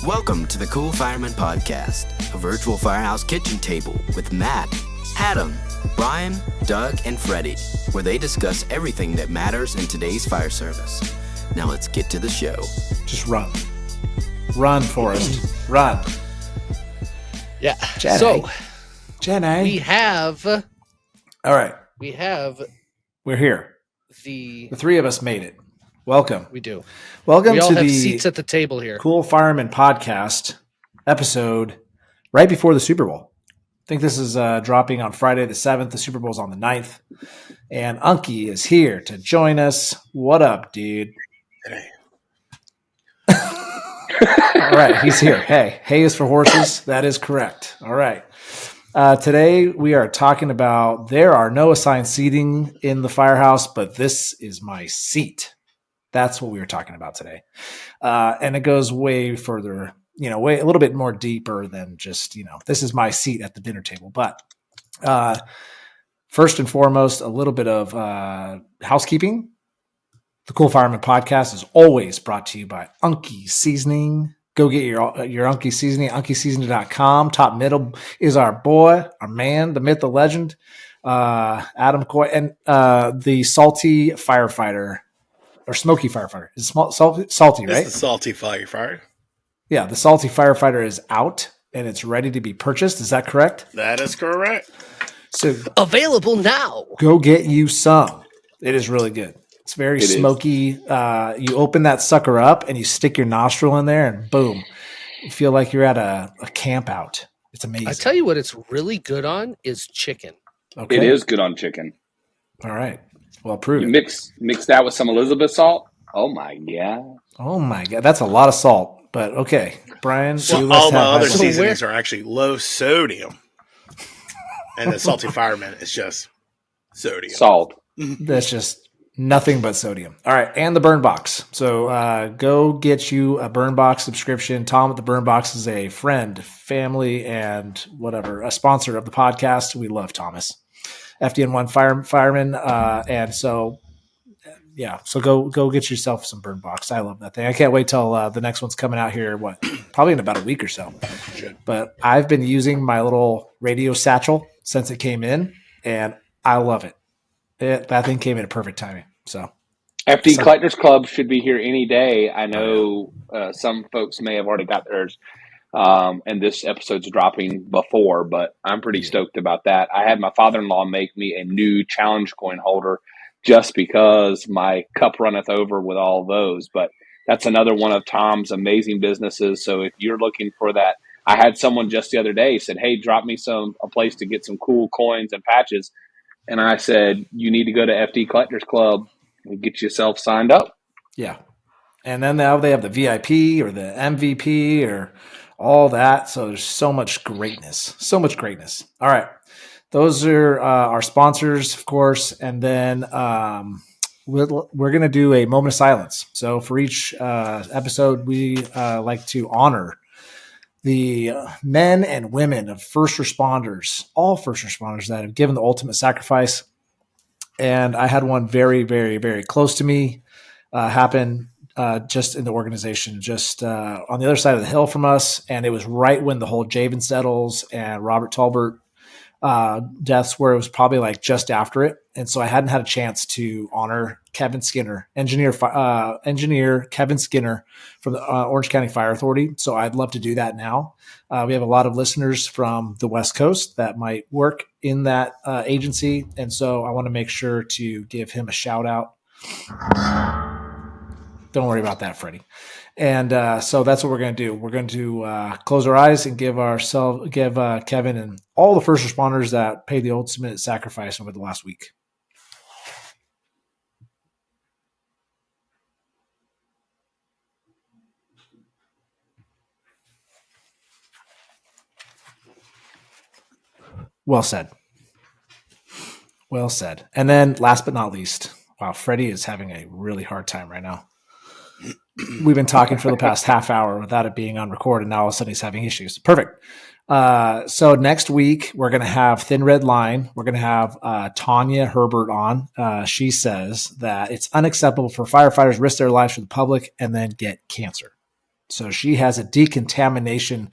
Welcome to the Cool Fireman Podcast, a virtual firehouse kitchen table with Matt, Adam, Brian, Doug, and Freddy, where they discuss everything that matters in today's fire service. Now let's get to the show. Just run. Run, Forrest. Run. Yeah. Jenny. So, Jenny. we have... All right. We're here. The three of us made it. Welcome. We do. Welcome we all to have the seats at the table here. Cool Fireman Podcast episode right before the Super Bowl. I think this is dropping on Friday the 7th. The Super Bowl's on the 9th. And Unkie is here to join us. What up, dude? Hey. All right, he's here. Hey, hay is for horses. That is correct. All right. Today we are talking about there are no assigned seating in the firehouse, but this is my seat. That's what we were talking about today. And it goes way further, a little bit more deeper than just, this is my seat at the dinner table. But first and foremost, a little bit of housekeeping. The Cool Fireman Podcast is always brought to you by Unkie Seasoning. Go get your Unkie Seasoning, unkieseasoning.com. Top middle is our boy, our man, the myth, the legend, Adam Coy, and the salty firefighter. Or smoky firefighter. It's salty, right? It's the salty firefighter. Yeah, the salty firefighter is out and it's ready to be purchased. Is that correct? That is correct. So available now. Go get you some. It is really good. It's very smoky. You open that sucker up and you stick your nostril in there and boom. You feel like you're at a camp out. It's amazing. I tell you what it's really good on is chicken. Okay. It is good on chicken. All right. Well, prove you it. Mix that with some Elizabeth salt. Oh my god! Oh my god, that's a lot of salt. But okay, Brian. Well, all my other seasonings are actually low sodium, and the salty fireman is just sodium. Salt. That's just nothing but sodium. All right, and the Burn Box. So go get you a Burn Box subscription. Tom at the Burn Box is a friend, family, and whatever, a sponsor of the podcast. We love Thomas. FDN1 fireman. And so, yeah, so go get yourself some Burn Box. I love that thing. I can't wait till the next one's coming out here, probably in about a week or so. But I've been using my little radio satchel since it came in, and I love it. That thing came in at perfect timing. So FD Collectors Club should be here any day. I know some folks may have already got theirs. And this episode's dropping before, but I'm pretty stoked about that. I had my father-in-law make me a new challenge coin holder just because my cup runneth over with all those. But that's another one of Tom's amazing businesses. So if you're looking for that, I had someone just the other day said, "Hey, drop me a place to get some cool coins and patches." And I said, "You need to go to FD Collectors Club and get yourself signed up." Yeah. And then now they have the VIP or the MVP or all that. So there's so much greatness. All right. Those are our sponsors, of course. And then we're going to do a moment of silence. So for each episode, we like to honor the men and women of first responders, all first responders that have given the ultimate sacrifice. And I had one very, very, very close to me happen just in the organization, just on the other side of the hill from us. And it was right when the whole Javen Settles and Robert Talbert deaths were. It was probably like just after it. And so I hadn't had a chance to honor Kevin Skinner, engineer Kevin Skinner from the Orange County Fire Authority. So I'd love to do that now. We have a lot of listeners from the West Coast that might work in that agency. And so I want to make sure to give him a shout out. Don't worry about that, Freddy. And so that's what we're going to do. We're going to close our eyes and give Kevin and all the first responders that paid the ultimate sacrifice over the last week. Well said. Well said. And then last but not least, wow, Freddy is having a really hard time right now. We've been talking for the past half hour without it being on record, and now all of a sudden he's having issues. Perfect. So next week, we're going to have Thin Red Line. We're going to have Tanya Herbert on. She says that it's unacceptable for firefighters to risk their lives for the public and then get cancer. So she has a decontamination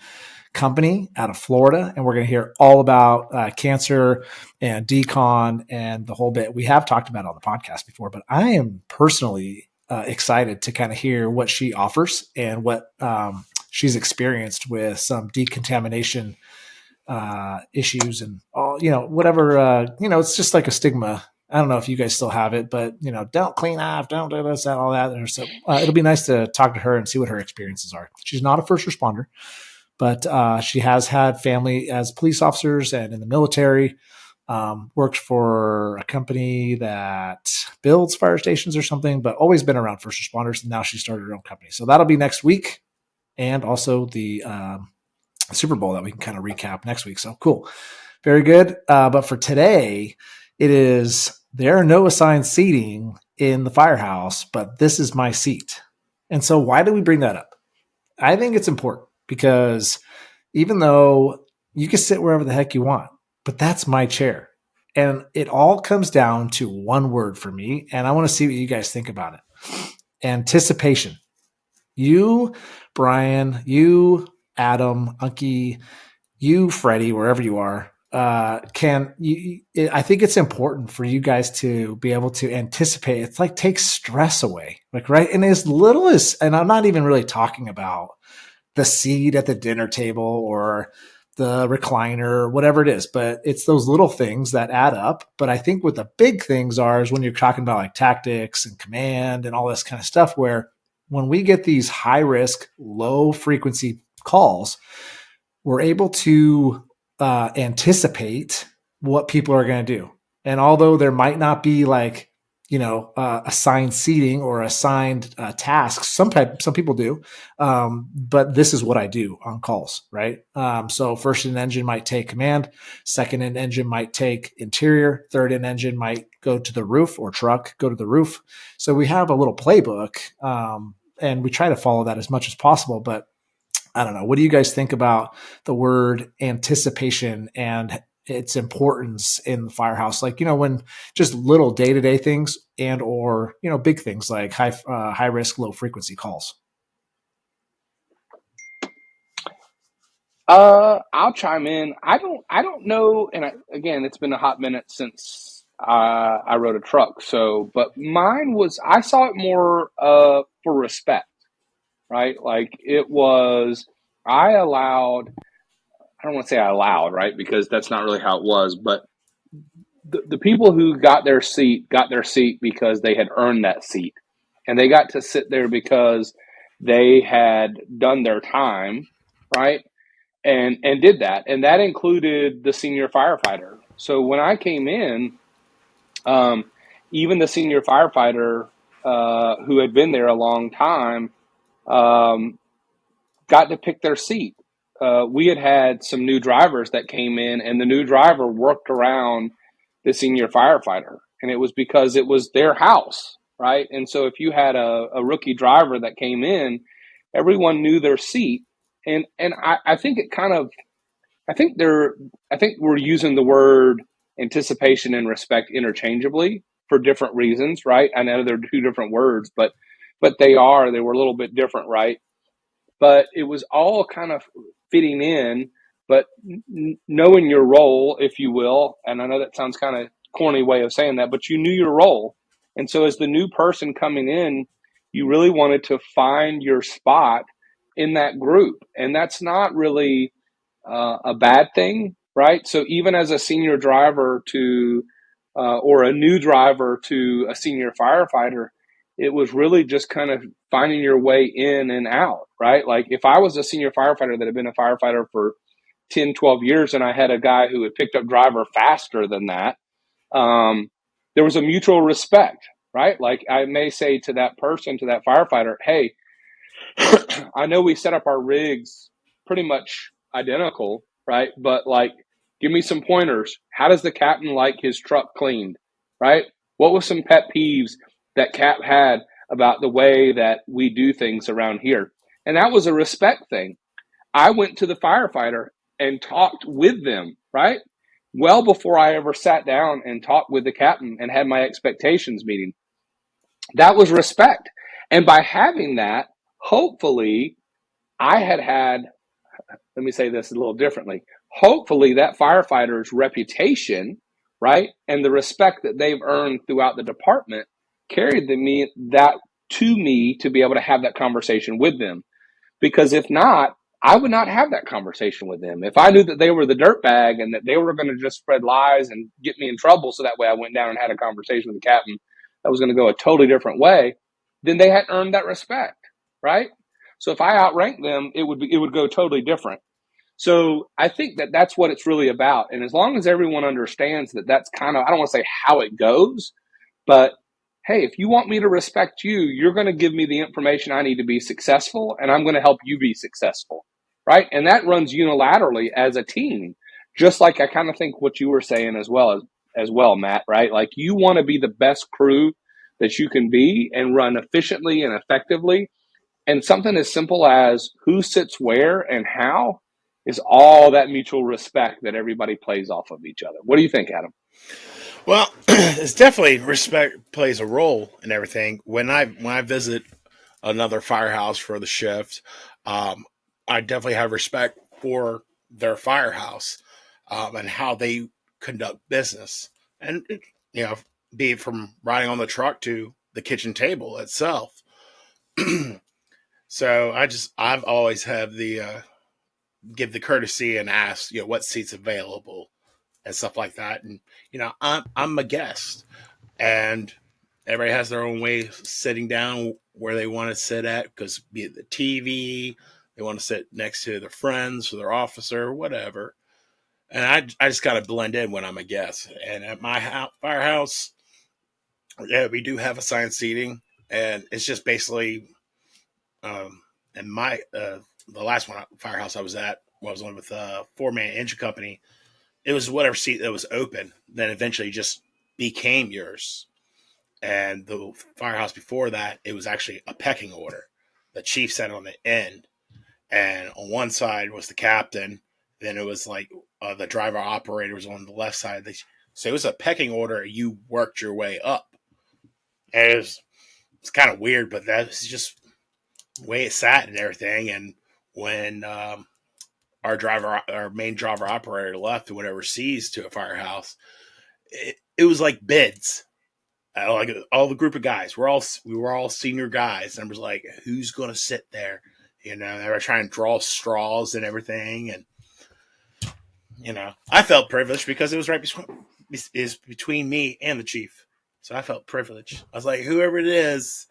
company out of Florida, and we're going to hear all about cancer and decon and the whole bit. We have talked about it on the podcast before, but I am personally excited to kind of hear what she offers and what she's experienced with some decontamination issues and all, whatever, it's just like a stigma. I don't know if you guys still have it, but don't clean off, don't do this, that, all that. So it'll be nice to talk to her and see what her experiences are. She's not a first responder, but she has had family as police officers and in the military. Worked for a company that builds fire stations or something, but always been around first responders. And now she started her own company. So that'll be next week, and also the Super Bowl that we can kind of recap next week. So cool. Very good. But for today, there are no assigned seating in the Firehouse, but this is my seat. And so why do we bring that up? I think it's important because even though you can sit wherever the heck you want, but that's my chair. And it all comes down to one word for me. And I want to see what you guys think about it. Anticipation. You, Brian, you, Adam, Unkie, you, Freddy, wherever you are, I think it's important for you guys to be able to anticipate. It's like takes stress away, like, right? And as little as, and I'm not even really talking about the seat at the dinner table or the recliner, whatever it is, but it's those little things that add up. But I think what the big things are is when you're talking about like tactics and command and all this kind of stuff, where when we get these high risk, low frequency calls, we're able to anticipate what people are going to do. And although there might not be like, assigned seating or assigned tasks, some people do, but this is what I do on calls, right? So first in engine might take command, second in engine might take interior, third in engine might go to the roof, or truck go to the roof. So we have a little playbook, and we try to follow that as much as possible. But I don't know. What do you guys think about the word anticipation and its importance in the Firehouse? Like, when just little day-to-day things and or, big things like high risk, low frequency calls. I'll chime in. I don't know. And again, it's been a hot minute since I rode a truck. So, but mine was, I saw it more for respect, right? Like it was, I don't want to say I allowed, right? Because that's not really how it was, but the people who got their seat because they had earned that seat, and they got to sit there because they had done their time, right? And did that. And that included the senior firefighter. So when I came in, even the senior firefighter who had been there a long time got to pick their seat. We had some new drivers that came in, and the new driver worked around the senior firefighter. And it was because it was their house, right? And so if you had a rookie driver that came in, everyone knew their seat. And I think it kind of, I think we're using the word anticipation and respect interchangeably for different reasons, right? I know they're two different words, but they were a little bit different, right? But it was all kind of fitting in, but knowing your role, if you will. And I know that sounds kind of corny way of saying that, but you knew your role. And so as the new person coming in, you really wanted to find your spot in that group. And that's not really a bad thing, right? So even as a senior driver or a new driver to a senior firefighter, it was really just kind of finding your way in and out, right? Like if I was a senior firefighter that had been a firefighter for 10, 12 years and I had a guy who had picked up driver faster than that, there was a mutual respect, right? Like I may say to that person, to that firefighter, hey, I know we set up our rigs pretty much identical, right? But like, give me some pointers. How does the captain like his truck cleaned, right? What was some pet peeves that Cap had about the way that we do things around here? And that was a respect thing. I went to the firefighter and talked with them, right? Well before I ever sat down and talked with the captain and had my expectations meeting. That was respect. And by having that, hopefully I had, let me say this a little differently. Hopefully that firefighter's reputation, right, and the respect that they've earned throughout the department carried that to me to be able to have that conversation with them. Because if not, I would not have that conversation with them. If I knew that they were the dirtbag and that they were going to just spread lies and get me in trouble, so that way I went down and had a conversation with the captain that was going to go a totally different way, then they hadn't earned that respect, right? So if I outranked them, it would go totally different. So I think that that's what it's really about. And as long as everyone understands that that's kind of, I don't want to say how it goes, but hey, if you want me to respect you, you're going to give me the information I need to be successful, and I'm going to help you be successful, right? And that runs unilaterally as a team, just like I kind of think what you were saying as well, Matt, right? Like you want to be the best crew that you can be and run efficiently and effectively. And something as simple as who sits where and how is all that mutual respect that everybody plays off of each other. What do you think, Adam? Well, it's definitely respect plays a role in everything. When I visit another firehouse for the shift, I definitely have respect for their firehouse and how they conduct business, and be it from riding on the truck to the kitchen table itself. So I've always have the give the courtesy and ask what seats available and stuff like that. And I'm a guest, and everybody has their own way of sitting down where they want to sit at, because be it the TV, they want to sit next to their friends or their officer or whatever. And I just got to blend in when I'm a guest. And at my firehouse, yeah, we do have assigned seating, and it's just basically, and my the last firehouse I was at was one with a 4-man engine company. It was whatever seat that was open, then eventually just became yours. And the firehouse before that, it was actually a pecking order. The chief sat on the end, and on one side was the captain. Then it was like the driver operator was on the left side. So it was a pecking order. You worked your way up. And it's kind of weird, but that's just the way it sat and everything. And when our main driver operator left and went overseas to a firehouse, it was like bids. Like all the group of guys, we were all senior guys, and it was like, who's going to sit there? They were trying to draw straws and everything, and I felt privileged because it was between me and the chief, so I felt privileged. I was like, whoever it is,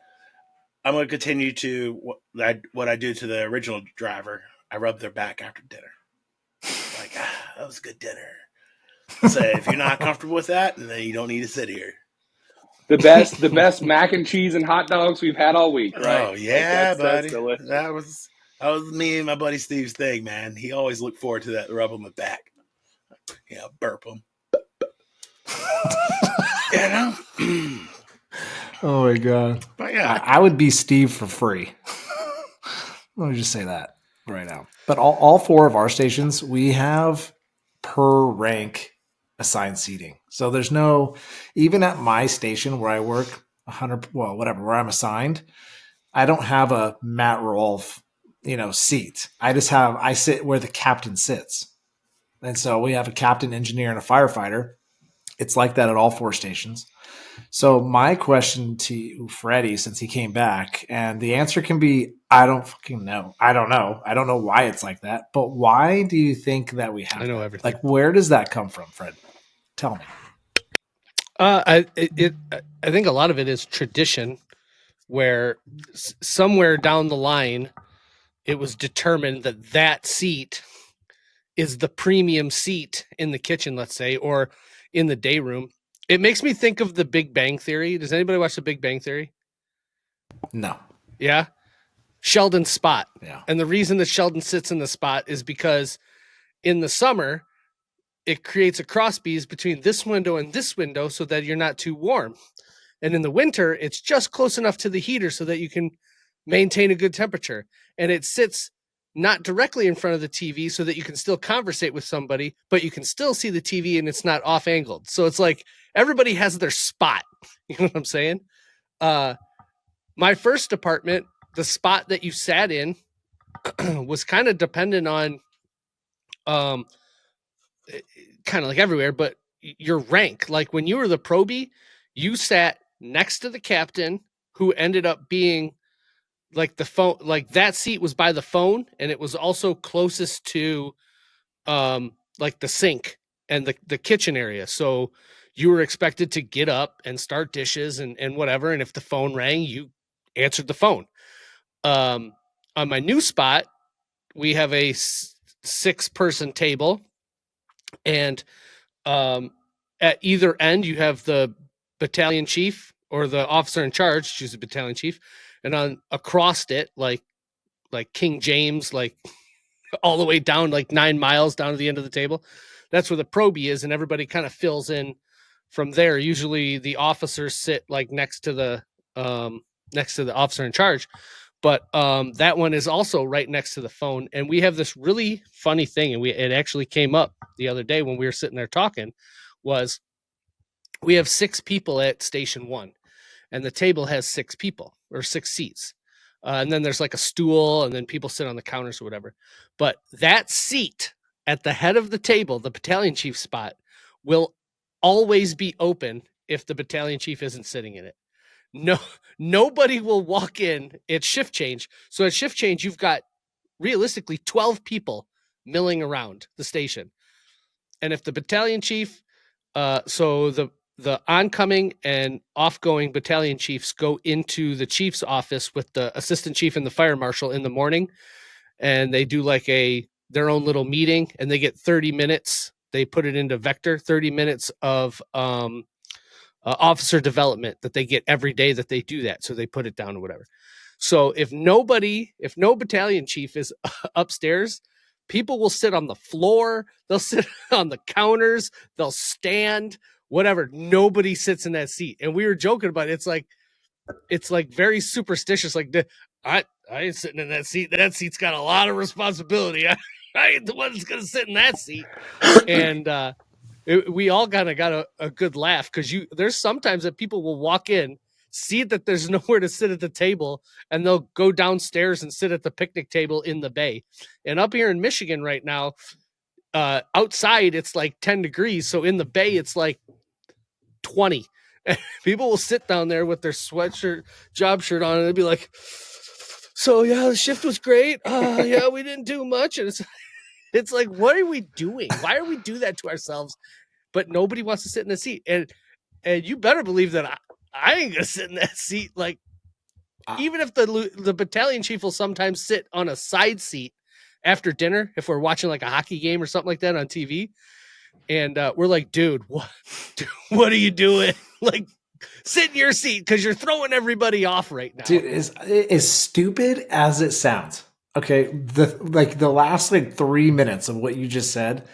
I'm going to continue to what I do to the original driver. I rub their back after dinner. Like, that was a good dinner. So if you're not comfortable with that, then you don't need to sit here. The best mac and cheese and hot dogs we've had all week, right? Oh yeah, buddy. That was me and my buddy Steve's thing, man. He always looked forward to that, rub on my back. Burp him. Oh my god! But yeah, I would be Steve for free. Let me just say that right now. But all 4 of our stations, we have per rank assigned seating. So there's no, even at my station where I work 100, where I'm assigned, I don't have a Matt Rolfe, seat. I sit where the captain sits. And so we have a captain, engineer, and a firefighter. It's like that at all 4 stations. So my question to you, Freddy, since he came back, and the answer can be, I don't fucking know. I don't know. I don't know why it's like that. But why do you think that we have? I know that? everything. Like, where does that come from, Fred? Tell me. I think a lot of it is tradition, where somewhere down the line, it was determined that seat is the premium seat in the kitchen, let's say, or in the day room. It makes me think of the Big Bang Theory. Does anybody watch the Big Bang Theory? No. Yeah. Sheldon's spot. Yeah. And the reason that Sheldon sits in the spot is because in the summer, it creates a crossbeam between this window and this window so that you're not too warm. And in the winter, it's just close enough to the heater so that you can maintain a good temperature. And it sits not directly in front of the TV so that you can still conversate with somebody, but you can still see the TV and it's not off angled. So it's like everybody has their spot. You know what I'm saying? My first department, the spot that you sat in was kind of dependent on kind of like everywhere, but your rank. Like when you were the probie, you sat next to the captain, who ended up being like the phone, like that seat was by the phone, and it was also closest to like the sink and the kitchen area. So you were expected to get up and start dishes and whatever. And if the phone rang, you answered the phone. On my new spot, we have a 6-person table, and at either end you have the battalion chief or the officer in charge, choose the battalion chief, and on across it, like King James, like all the way down, like 9 miles down to the end of the table, that's where the probie is, and everybody kind of fills in from there. Usually the officers sit like next to the officer in charge, but that one is also right next to the phone. And we have this really funny thing, and it actually came up the other day when we were sitting there talking, was we have 6 people at station 1, and the table has 6 people or 6 seats. And then there's like a stool, and then people sit on the counters or whatever. But that seat at the head of the table, the battalion chief spot, will always be open if the battalion chief isn't sitting in it. Nobody will walk in at shift change. So at shift change, you've got realistically 12 people milling around the station. And if the battalion chief, so the oncoming and offgoing battalion chiefs go into the chief's office with the assistant chief and the fire marshal in the morning, and they do like their own little meeting, and they get 30 minutes. They put it into Vector, 30 minutes of officer development that they get every day that they do that. So they put it down or whatever. So if no battalion chief is upstairs, people will sit on the floor. They'll sit on the counters. They'll stand, whatever. Nobody sits in that seat. And we were joking about it. It's like very superstitious. Like, I ain't sitting in that seat. That seat's got a lot of responsibility. I ain't the one that's going to sit in that seat. And we all kind of got a good laugh, because there's sometimes that people will walk in, see that there's nowhere to sit at the table, and they'll go downstairs and sit at the picnic table in the bay. And up here in Michigan right now, outside it's like 10 degrees. So in the bay, it's like 20. People will sit down there with their sweatshirt, job shirt on, and they'll be like, so yeah, the shift was great. Yeah, we didn't do much. And it's like, what are we doing? Why are we do that to ourselves? But nobody wants to sit in the seat. And you better believe that I ain't going to sit in that seat. Like, even if the battalion chief will sometimes sit on a side seat after dinner, if we're watching like a hockey game or something like that on TV. And we're like, dude, what are you doing? Like, sit in your seat, because you're throwing everybody off right now. Dude, as stupid as it sounds, okay, the last like 3 minutes of what you just said,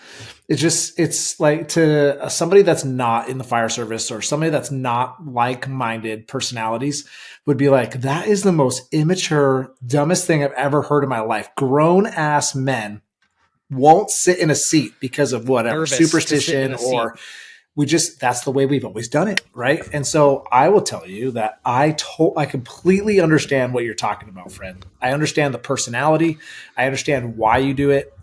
it's like, to somebody that's not in the fire service or somebody that's not like-minded personalities would be like, that is the most immature, dumbest thing I've ever heard in my life. Grown-ass men won't sit in a seat because of whatever superstition, or that's the way we've always done it, right? And so I will tell you that I completely understand what you're talking about, Fred. I understand the personality. I understand why you do it.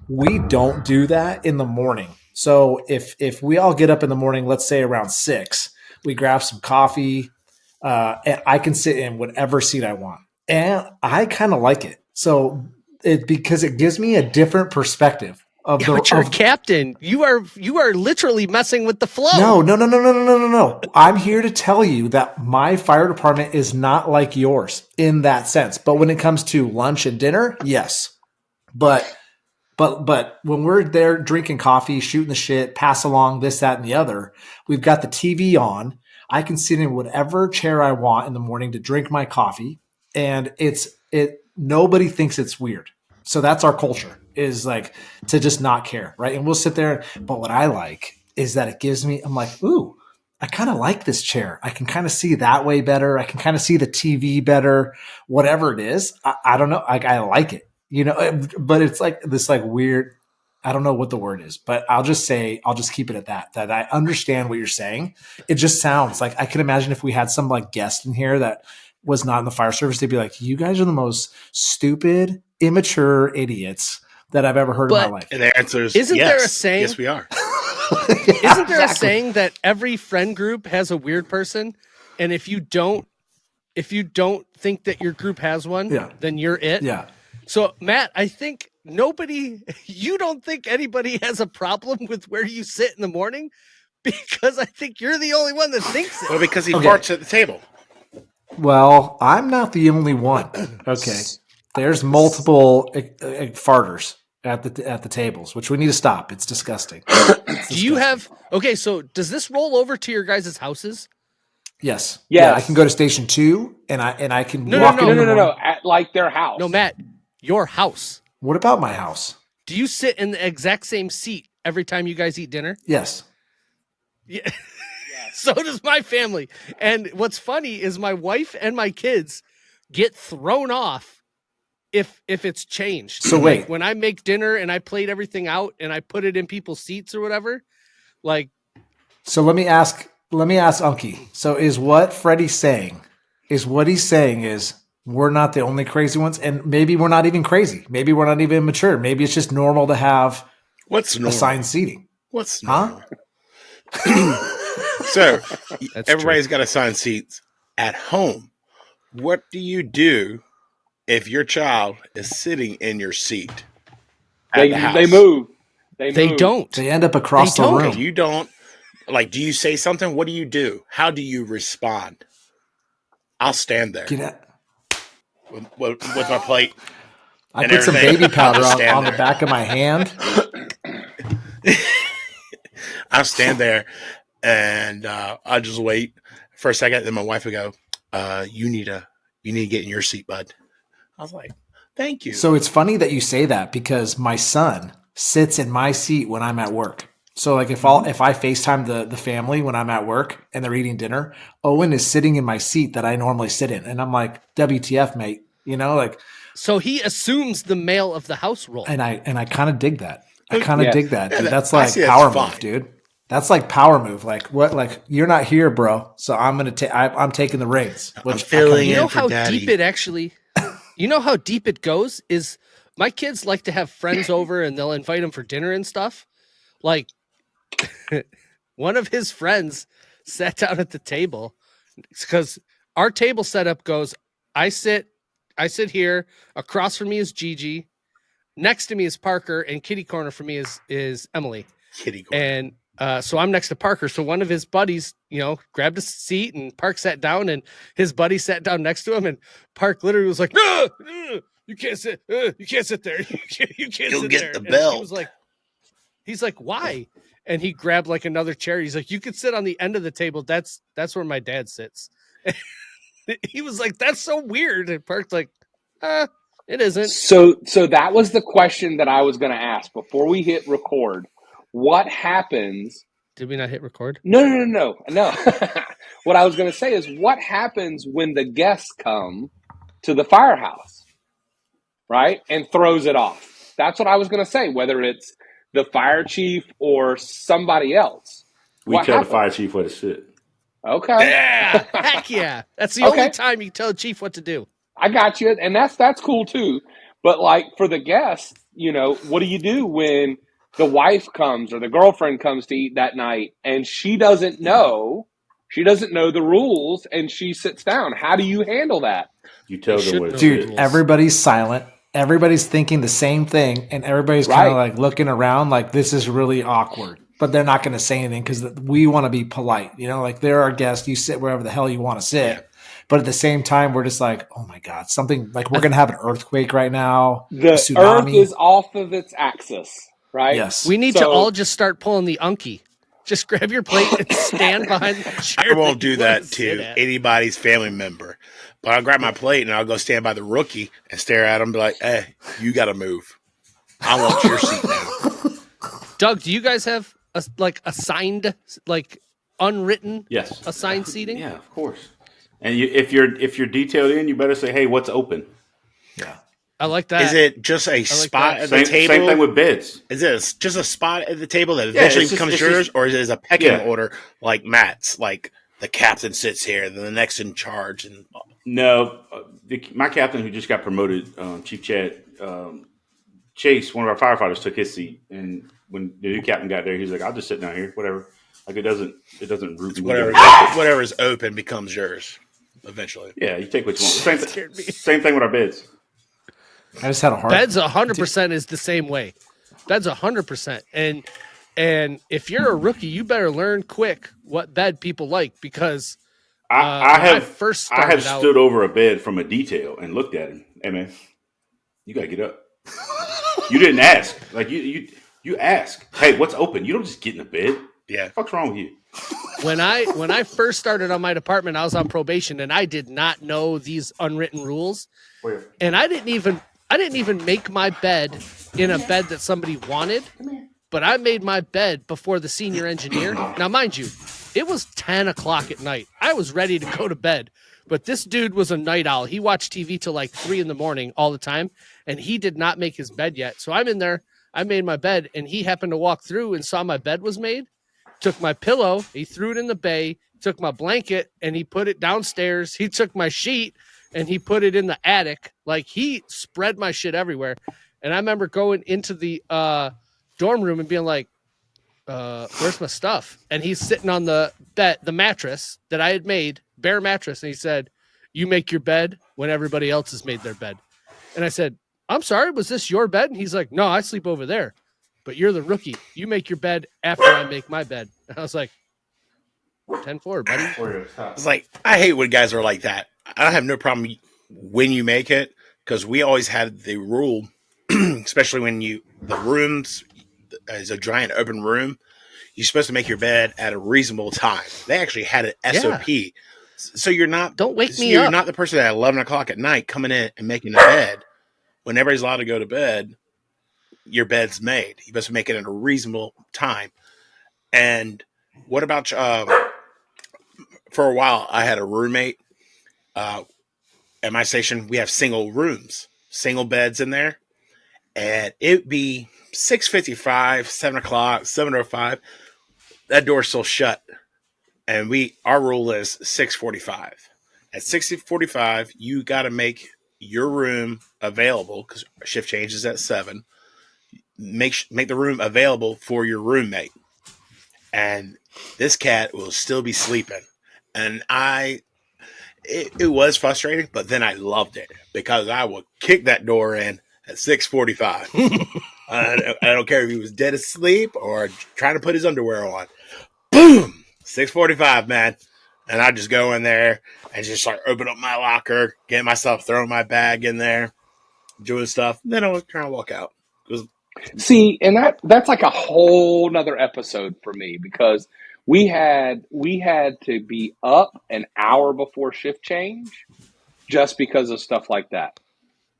We don't do that in the morning. So if we all get up in the morning, let's say around 6, we grab some coffee, and I can sit in whatever seat I want. And I kind of like it. So because it gives me a different perspective. But you're a captain. You are literally messing with the flow. No. I'm here to tell you that my fire department is not like yours in that sense. But when it comes to lunch and dinner, yes. But when we're there drinking coffee, shooting the shit, pass along this, that, and the other, we've got the TV on. I can sit in whatever chair I want in the morning to drink my coffee, and nobody thinks it's weird. So that's our culture, is like to just not care, right? And we'll sit there. But what I like is that it gives me, I'm like, ooh, I kind of like this chair. I can kind of see that way better. I can kind of see the TV better, whatever it is. I don't know. I like it, but it's like this like weird, I don't know what the word is, but I'll just keep it at that I understand what you're saying. It just sounds like, I can imagine if we had some like guest in here that was not in the fire service, they'd be like, you guys are the most stupid, immature idiots that I've ever heard in my But- life. And the answer is Isn't yes. there a saying- Yes, we are. Isn't there a saying that every friend group has a weird person, and if you don't think that your group has one, Yeah. then you're it? Yeah. So Matt, I think you don't think anybody has a problem with where you sit in the morning, because I think you're the only one that thinks it. Well, because he Okay. farts at the table. Well, I'm not the only one. Okay. There's multiple farters at the tables, which we need to stop. It's disgusting. Do you have so does this roll over to your guys' houses? Yes. Yes. Yeah, I can go to station 2 and I can No, walk no, in the No. morning. At like their house. No, Matt, your house. What about my house? Do you sit in the exact same seat every time you guys eat dinner? Yes. Yeah. So does my family. And what's funny is my wife and my kids get thrown off if it's changed. So Like, wait. when I make dinner and I plate everything out and I put it in people's seats or whatever, like, So let me ask Unkie. So is what Freddy's saying is we're not the only crazy ones, and maybe we're not even crazy. Maybe we're not even immature. Maybe it's just normal to have What's normal? assigned seating. What's Huh? normal? So, That's everybody's got assigned seats at home. What do you do if your child is sitting in your seat? At the house? They move. they move. don't. They end up across They the don't. room. You don't. Like, do you say something? What do you do? How do you respond? I'll stand there Get at, with my plate. I And put some everything. baby powder I'll just stand on the there. back of my hand. I'll stand there and I'll just wait for a second. Then my wife would go, you need to get in your seat, bud. I was like, thank you. So it's funny that you say that because my son sits in my seat when I'm at work. So like if I FaceTime the family when I'm at work and they're eating dinner, Owen is sitting in my seat that I normally sit in. And I'm like, WTF, mate. You know, like, So he assumes the male of the house role. and I kind of dig that. I kind of Yes. dig that, dude. Yeah, That's I like see that's power fine. move, dude. That's like power move. Like what? Like you're not here, bro. So I'm gonna take. I'm taking the reins. Which I filling kinda You know in for how daddy. deep it actually you know how deep it goes is my kids like to have friends over and they'll invite them for dinner and stuff. Like one of his friends sat down at the table because our table setup goes, I sit here, across from me is Gigi, next to me is Parker, and kitty corner for me is Emily. Kitty corner. And so I'm next to Parker. So one of his buddies, grabbed a seat and Park sat down and his buddy sat down next to him. And Park literally was like, no, you can't sit. You can't sit there. You can't You'll sit get there. the And belt. he's like, why? And he grabbed like another chair. He's like, you could sit on the end of the table. That's where my dad sits. He was like, that's so weird. And Park's like, it isn't. So that was the question that I was going to ask before we hit record. What happens? Did we not hit record? No. What I was going to say is, what happens when the guests come to the firehouse, right, and throws it off? That's what I was going to say. Whether it's the fire chief or somebody else, We what tell happens? the fire chief where to sit. Okay, Yeah, heck yeah. That's the Okay. only time you tell a chief what to do. I got you, and that's cool too. But like for the guests, what do you do when the wife comes or the girlfriend comes to eat that night and she doesn't know the rules and she sits down? How do you handle that? You tell They them should where to know sit. Dude, rules. everybody's silent. Everybody's thinking the same thing, and everybody's kind of Right. like looking around like this is really awkward. But they're not going to say anything because we want to be polite. Like they're our guests. You sit wherever the hell you want to sit. Yeah. But at the same time, we're just like, oh my God, something like we're going to have an earthquake right now. The a tsunami. earth is off of its axis, right? Yes. We need to So- all just start pulling the Unkie. Just grab your plate and stand behind the chair. I won't that you do wanna that sit to at. anybody's family member. But I'll grab my plate and I'll go stand by the rookie and stare at him and be like, hey, you got to move. I want your seat now. Doug, do you guys have assigned, unwritten Yes. assigned seating? Yeah, of course. And if you're detailed in, you better say, "Hey, what's open?" Yeah. I like that. Is it just a spot that. at the table? Same thing with beds. Is it just a spot at the table that Yeah, eventually it's just- becomes it's yours, just- or is it a pecking Yeah. order like Matt's? Like the captain sits here, then the next in charge, and No, my captain who just got promoted, Chief Chad, Chase, one of our firefighters, took his seat, and when the new captain got there, he's like, "I'll just sit down here, whatever." Like it doesn't root me. Whatever's open becomes yours eventually. Yeah, you take what you want. Same thing with our beds. I just had a hard Beds 100% is the same way. Beds 100%. And if you're a rookie, you better learn quick what bed people like, because I have started stood over a bed from a detail and looked at him. Hey man, you gotta get up. You didn't ask. Like you ask. Hey, what's open? You don't just get in the bed. Yeah. What the fuck's wrong with you? When I first started on my department, I was on probation and I did not know these unwritten rules. And I didn't even make my bed in a bed that somebody wanted, but I made my bed before the senior engineer. Now, mind you, it was 10 o'clock at night. I was ready to go to bed, but this dude was a night owl. He watched TV till like 3 a.m. all the time, and he did not make his bed yet. So I'm in there. I made my bed, and he happened to walk through and saw my bed was made, took my pillow, he threw it in the bay, took my blanket, and he put it downstairs. He took my sheet, and he put it in the attic. Like, he spread my shit everywhere. And I remember going into the dorm room and being like, where's my stuff? And he's sitting on the mattress that I had made, bare mattress. And he said, you make your bed when everybody else has made their bed. And I said, I'm sorry, was this your bed? And he's like, no, I sleep over there, but you're the rookie. You make your bed after I make my bed. And I was like, 10-4, buddy. It's like, I hate when guys are like that. I have no problem when you make it, because we always had the rule, especially when the rooms is a giant open room, you're supposed to make your bed at a reasonable time. They actually had an SOP. Yeah. So you're not, don't wake me you're up. not the person at 11 o'clock at night coming in and making a bed. When everybody's allowed to go to bed, your bed's made. You're supposed to make it at a reasonable time. And what about, for a while, I had a roommate. At my station, we have single rooms, single beds in there. And it'd be 6:55, 7 o'clock, 7:05. That door's still shut. And our rule is 6:45. At 6:45, you got to make your room available, because shift changes at 7. Make the room available for your roommate. And this cat will still be sleeping. And it was frustrating, but then I loved it, because I would kick that door in at 6:45. I don't care if he was dead asleep or trying to put his underwear on. Boom! 6:45, man. And I just go in there and just like open up my locker, get myself, throwing my bag in there, doing stuff. Then I'll try and walk out. See, and that's like a whole nother episode for me, because we had to be up an hour before shift change just because of stuff like that,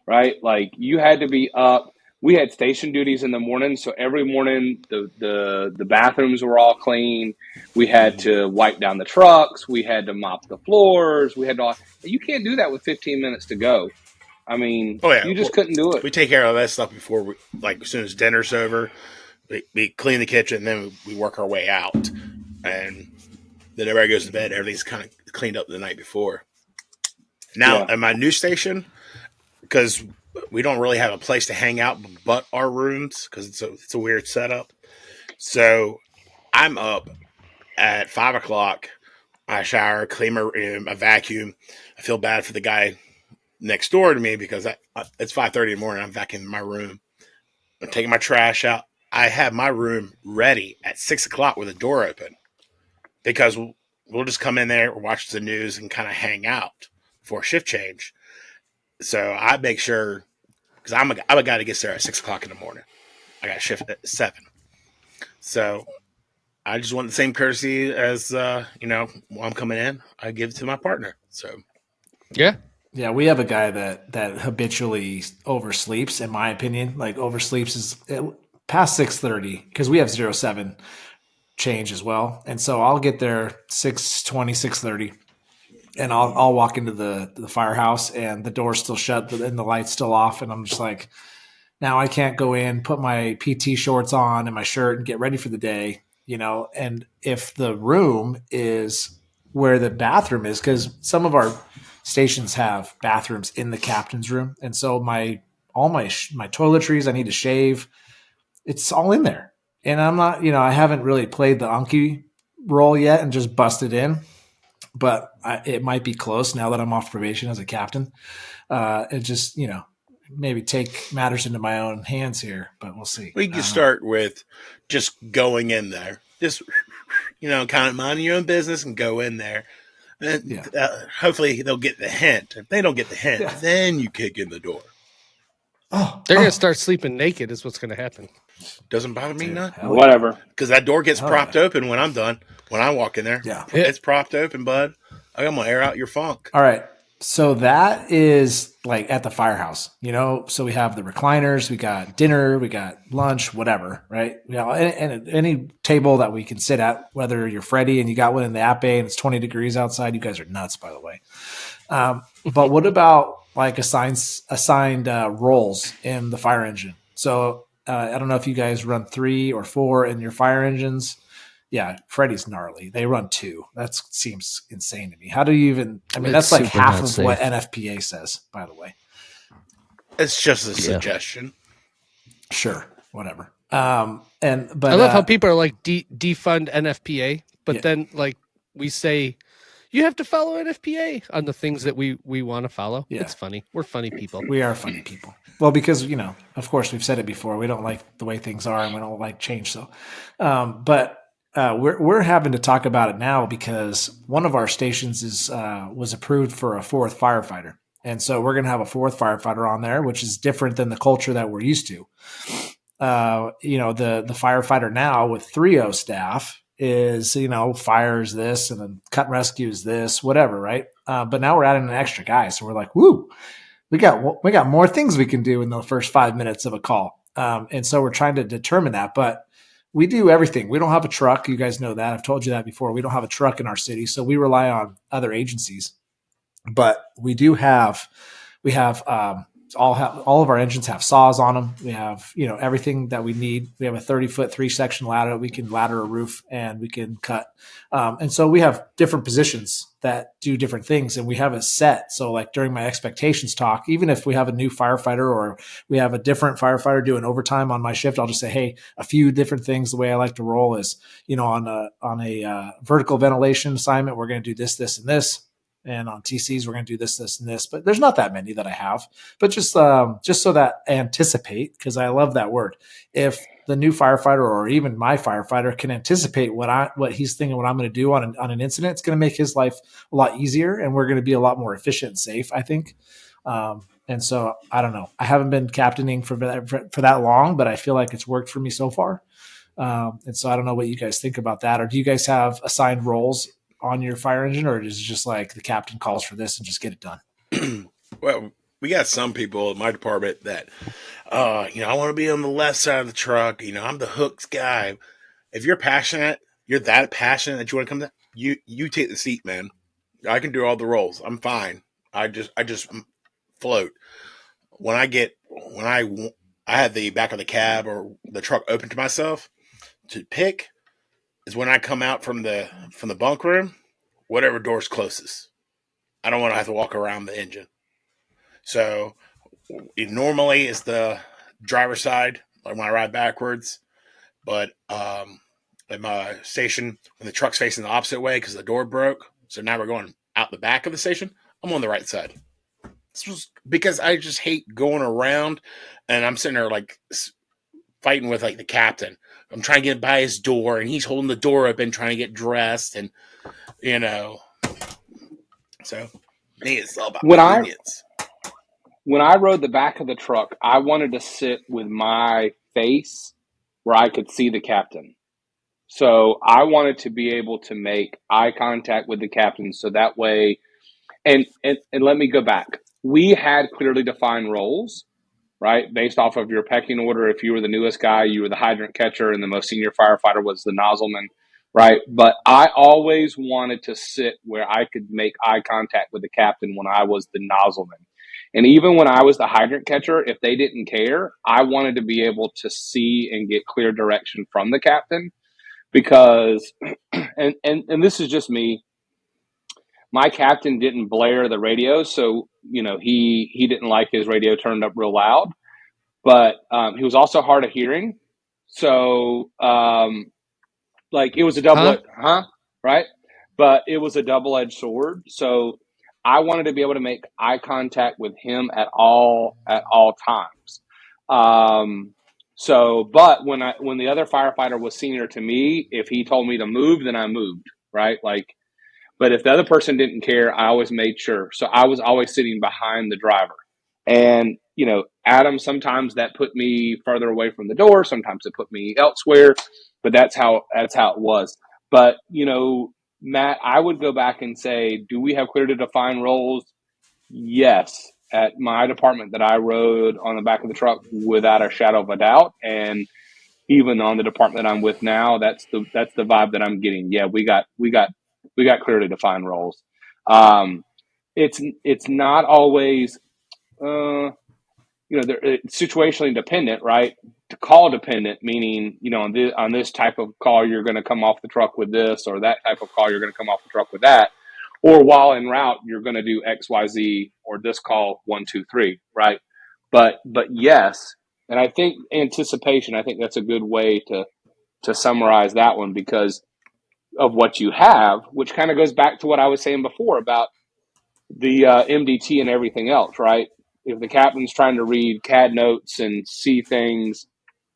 right? Like, you had to be up. We had station duties in the morning, so every morning the bathrooms were all clean. We had to wipe down the trucks. We had to mop the floors. You can't do that with 15 minutes to go. I mean, you just couldn't do it. We take care of that stuff before as soon as dinner's over, we clean the kitchen, and then we work our way out. And then everybody goes to bed. Everything's kind of cleaned up the night before. Now, at my new station, because we don't really have a place to hang out but our rooms, because it's a weird setup. So I'm up at 5 o'clock. I shower, clean my room, I vacuum. I feel bad for the guy next door to me, because it's 5:30 in the morning. I'm vacuuming my room. I'm taking my trash out. I have my room ready at 6 o'clock with the door open, because we'll just come in there, watch the news, and kind of hang out for shift change. So I make sure, because I'm a guy that gets there at 6 o'clock in the morning. I got a shift at 7. So I just want the same courtesy as, while I'm coming in, I give it to my partner. So, yeah. Yeah, we have a guy that habitually oversleeps, in my opinion. Like, oversleeps is past 6:30, because we have 07 change as well. And so I'll get there 6:20, 6:30, and I'll walk into the firehouse, and the door's still shut, and the light's still off. And I'm just like, now I can't go in, put my PT shorts on and my shirt and get ready for the day, And if the room is where the bathroom is, because some of our stations have bathrooms in the captain's room. And so my all my toiletries I need to shave. It's all in there. And I'm not, I haven't really played the Unkie role yet and just busted in, but it might be close now that I'm off probation as a captain. It just, maybe take matters into my own hands here, but we'll see. We can start with just going in there. Just, kind of mind your own business and go in there. And hopefully they'll get the hint. If they don't get the hint, then you kick in the door. They're going to start sleeping naked is what's going to happen. Doesn't bother me none. Whatever. Because that door gets propped open when I'm done. When I walk in there. Yeah. It's propped open, bud. I'm going to air out your funk. All right. So that is like at the Firehouse, so we have the recliners, we got dinner, we got lunch, whatever, right? And any table that we can sit at, whether you're Freddy and you got one in the app bay and it's 20 degrees outside, you guys are nuts, by the way. But what about like assigned roles in the fire engine? So I don't know if you guys run 3 or 4 in your fire engines. Yeah, Freddy's gnarly. They run 2. That seems insane to me. How do you even? I mean, that's like half of what NFPA says, by the way. It's just a suggestion. Sure, whatever. But I love how people are like defund NFPA, but then like we say you have to follow NFPA on the things that we want to follow. Yeah. It's funny. We're funny people. We are funny people. Well, because of course, we've said it before. We don't like the way things are, and we don't like change. So, but. We're having to talk about it now because one of our stations was approved for a 4th firefighter. And so we're going to have a 4th firefighter on there, which is different than the culture that we're used to. The firefighter now with 3O staff is, fires this and then cut and rescue is this, whatever. Right. But now we're adding an extra guy. So we're like, woo, we got more things we can do in the first 5 minutes of a call. And so we're trying to determine that, but we do everything. We don't have a truck. You guys know that. I've told you that before. We don't have a truck in our city, so we rely on other agencies. But we do have, all of our engines have saws on them. We have, everything that we need. We have a 30-foot 3-section ladder. We can ladder a roof and we can cut. And so we have different positions that do different things, and we have it set. So like during my expectations talk, even if we have a new firefighter or we have a different firefighter doing overtime on my shift, I'll just say, hey, a few different things. The way I like to roll is, on a vertical ventilation assignment, we're going to do this, this, and this. And on TCs, we're going to do this, this, and this. But there's not that many that I have. But just so that I anticipate, because I love that word. If the new firefighter or even my firefighter can anticipate what he's thinking, what I'm going to do on an incident, it's going to make his life a lot easier, and we're going to be a lot more efficient and safe, I think. And so I don't know. I haven't been captaining for that long, but I feel like it's worked for me so far. And so I don't know what you guys think about that. Or do you guys have assigned roles on your fire engine, or is it just like the captain calls for this and just get it done? Well, we got some people in my department that, I want to be on the left side of the truck. I'm the hooks guy. If you're passionate, you're that passionate that you want to come down, you take the seat, man. I can do all the roles. I'm fine. I just float. When I have the back of the cab or the truck open to myself to pick, is when I come out from the bunk room, whatever door's closest. I don't want to have to walk around the engine. So it normally is the driver's side, like when I ride backwards. But at my station, when the truck's facing the opposite way because the door broke, so now we're going out the back of the station, I'm on the right side. This was because I just hate going around, and I'm sitting there like fighting with like the captain. I'm trying to get by his door, and he's holding the door open, trying to get dressed, and So me, it's all about convenience. When I rode the back of the truck, I wanted to sit with my face where I could see the captain. So I wanted to be able to make eye contact with the captain, so that way. And let me go back. We had clearly defined roles, right? Based off of your pecking order. If you were the newest guy, you were the hydrant catcher, and the most senior firefighter was the nozzleman, right? But I always wanted to sit where I could make eye contact with the captain when I was the nozzleman. And even when I was the hydrant catcher, if they didn't care, I wanted to be able to see and get clear direction from the captain because, and this is just me, my captain didn't blare the radio, so he didn't like his radio turned up real loud. but he was also hard of hearing. So, like it was a right? But it was a double-edged sword. So I wanted to be able to make eye contact with him at all times. But when the other firefighter was senior to me, if he told me to move, then I moved, right? Like, but if the other person didn't care, I always made sure. So I was always sitting behind the driver. And, Adam, sometimes that put me further away from the door. Sometimes it put me elsewhere, but that's how it was. But, Matt, I would go back and say, do we have clear to define roles? Yes. At my department that I rode on the back of the truck, without a shadow of a doubt. And even on the department that I'm with now, that's the vibe that I'm getting. Yeah, we got clearly defined roles. It's not always, it's situationally dependent, right? To call dependent, meaning, on this type of call, you're going to come off the truck with this, or that type of call, you're going to come off the truck with that. Or while en route, you're going to do X, Y, Z, or this call 1, 2, 3, right? But yes, and I think anticipation. I think that's a good way to summarize that one, because of what you have, which kind of goes back to what I was saying before about the MDT and everything else, right? If the captain's trying to read CAD notes and see things,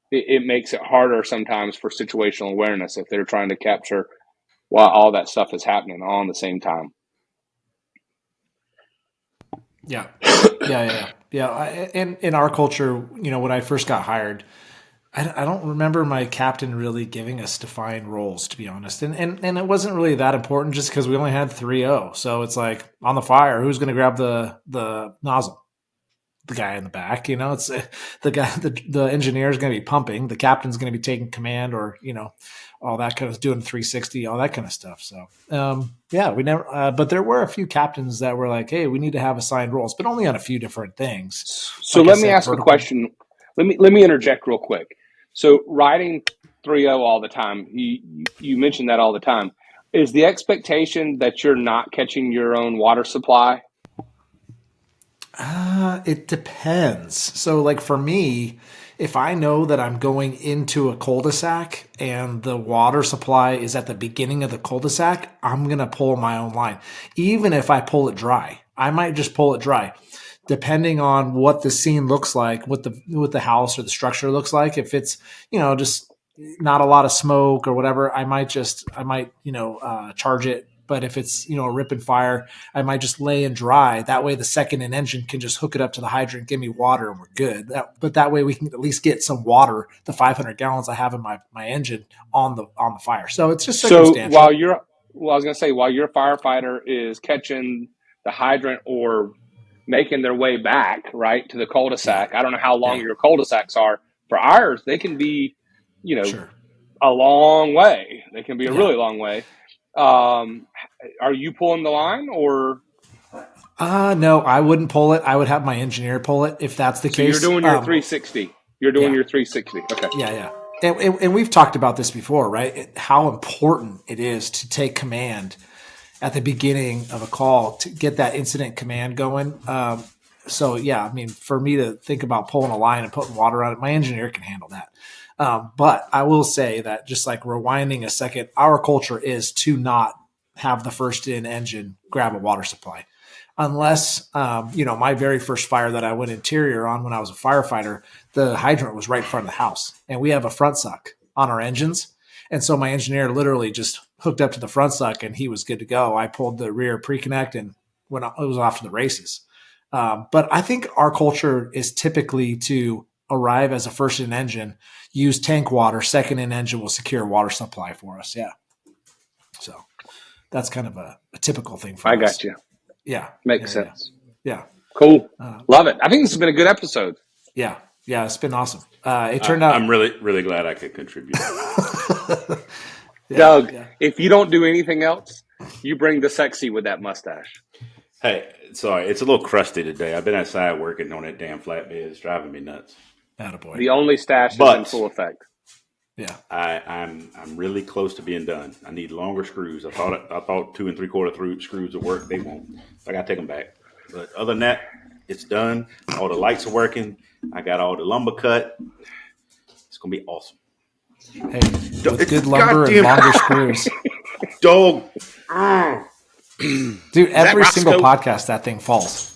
it makes it harder sometimes for situational awareness if they're trying to capture while all that stuff is happening all at the same time. Yeah. In our culture, when I first got hired, I don't remember my captain really giving us defined roles, to be honest. And it wasn't really that important just because we only had 3-0. So it's like on the fire, who's going to grab the nozzle? The guy in the back, it's the guy, the engineer is going to be pumping. The captain's going to be taking command, or, all that kind of doing 360, all that kind of stuff. So, we never, but there were a few captains that were like, hey, we need to have assigned roles, but only on a few different things. So let me ask a question. Let me interject real quick. So riding 3-0 all the time, you mentioned that all the time. Is the expectation that you're not catching your own water supply? It depends. So like for me, if I know that I'm going into a cul-de-sac and the water supply is at the beginning of the cul-de-sac, I'm going to pull my own line. Even if I pull it dry, I might just pull it dry, depending on what the scene looks like, what the house or the structure looks like. If it's, just not a lot of smoke or whatever, I might charge it. But if it's, a rip and fire, I might just lay and dry. That way the second in engine can just hook it up to the hydrant, give me water, and we're good. But that way we can at least get some water, the 500 gallons I have in my engine on the fire. So it's just circumstantial. So I was going to say, while your firefighter is catching the hydrant or making their way back, right, to the cul-de-sac, I don't know how long your cul-de-sacs are. For ours, they can be, a long way. They can be a really long way. Are you pulling the line, or? No, I wouldn't pull it. I would have my engineer pull it if that's the case. You're doing your 360. You're doing your 360. Okay. Yeah. And we've talked about this before, right? How important it is to take command at the beginning of a call to get that incident command going. For me to think about pulling a line and putting water on it, my engineer can handle that. But I will say that, just like rewinding a second, our culture is to not have the first in engine grab a water supply. Unless, my very first fire that I went interior on when I was a firefighter, the hydrant was right in front of the house, and we have a front suck on our engines. And so my engineer literally just hooked up to the front suck and he was good to go. I pulled the rear pre-connect and it was off to the races. But I think our culture is typically to arrive as a first in engine, use tank water, second in engine will secure water supply for us. Yeah. So that's kind of a typical thing for us. I got you. Yeah. Makes sense. Yeah. Cool. Love it. I think this has been a good episode. Yeah. Yeah. It's been awesome. It turned out. I'm really, really glad I could contribute. Doug, if you don't do anything else, you bring the sexy with that mustache. Hey, sorry, it's a little crusty today. I've been outside working on that damn flatbed. It's driving me nuts. Attaboy. The only stash is in full effect. Yeah, I'm really close to being done. I need longer screws. I thought 2 3/4 screws would work. They won't. So I got to take them back. But other than that, It's done. All the lights are working. I got all the lumber cut. It's gonna be awesome. Hey, with good lumber and goddamn- longer screws. Dog. Dude, every single Roscoe? podcast that thing falls.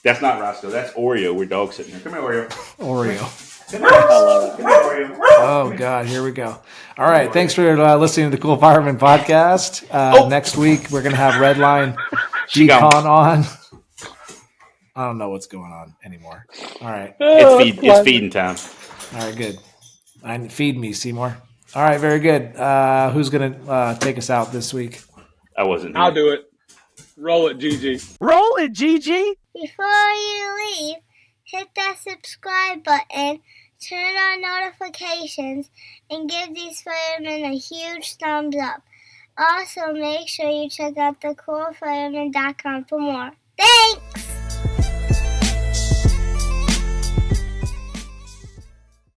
That's not Roscoe. That's Oreo. We're dog sitting here. Come here, Oreo. Oreo. Come here. I love it. Come here, Oreo. Oh, God, here we go. All right, thanks for listening to the Cool Fireman podcast. Next week, we're going to have Redline G-Con on. I don't know what's going on anymore. All right. It's feeding time. All right, good. Feed me, Seymour. All right, very good. Who's going to take us out this week? I wasn't here. I'll do it. Roll it, GG. Roll it, GG. Before you leave, hit that subscribe button, turn on notifications, and give these firemen a huge thumbs up. Also, make sure you check out thecoolfireman.com for more. Thanks!